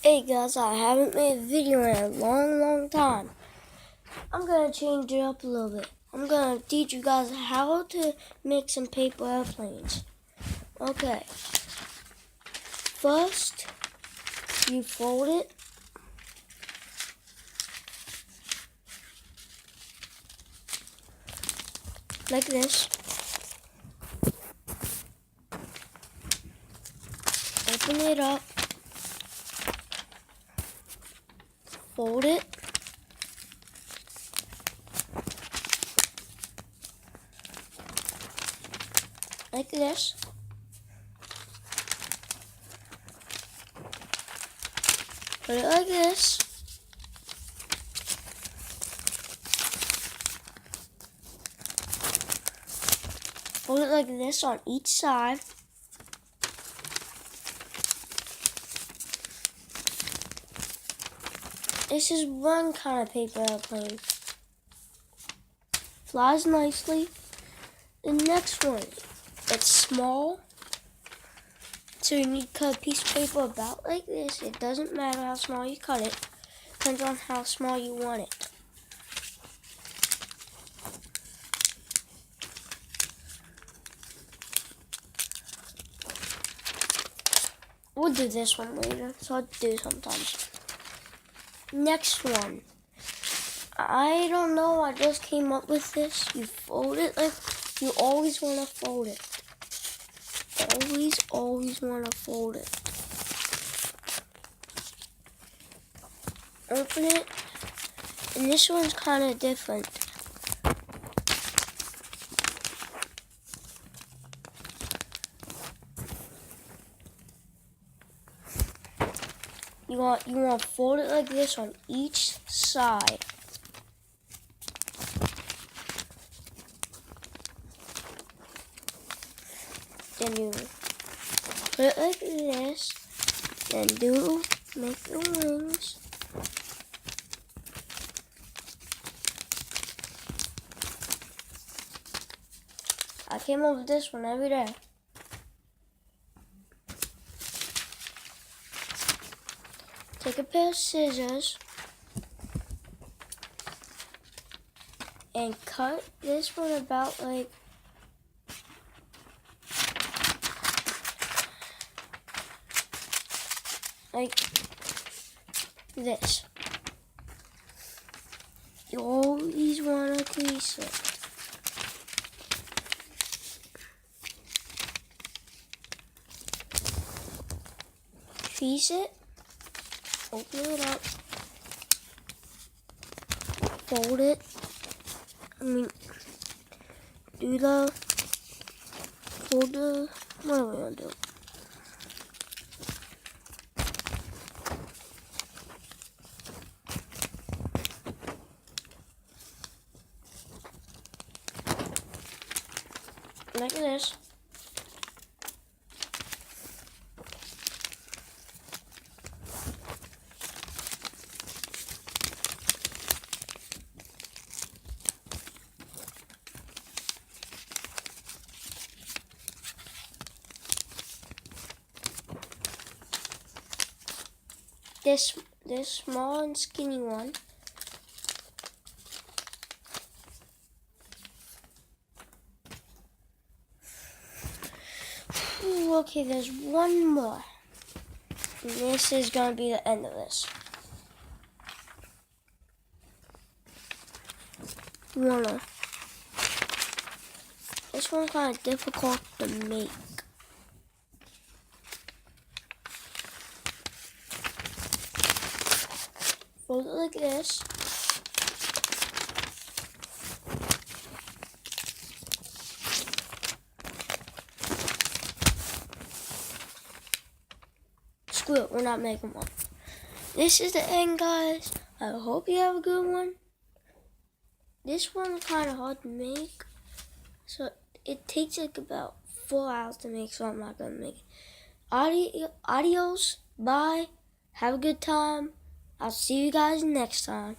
Hey guys, I haven't made a video in a long time. I'm gonna change it up a little bit. I'm gonna teach you guys how to make some paper airplanes. Okay. First, you fold it. Like this. Open it up. Fold it. Like this. Put it like this. Fold it like this on each side. This is one kind of paper airplane. Flies nicely. The next one, it's small. So you need to cut a piece of paper about like this. It doesn't matter how small you cut it. Depends on how small you want it. We'll do this one later, so I'll do it sometimes. Next one. I don't know, I just came up with this. You fold it like, you always want to fold it. Always want to fold it. Open it. And this one's kind of different. You want to fold it like this on each side. Then you put it like this. Then make the wings. I came up with this one every day. Take a pair of scissors and cut this one about like this. You always want to crease it. Crease it. Open it up. Fold it. What are we gonna do? Like this. This small and skinny one. Ooh, okay, there's one more. And this is gonna be the end of this. This one's kind of difficult to make. Fold it like this. Screw it, we're not making one. This is the end, guys. I hope you have a good one. This one's kind of hard to make. So it takes like about 4 hours to make, so I'm not going to make it. Adios. Bye. Have a good time. I'll see you guys next time.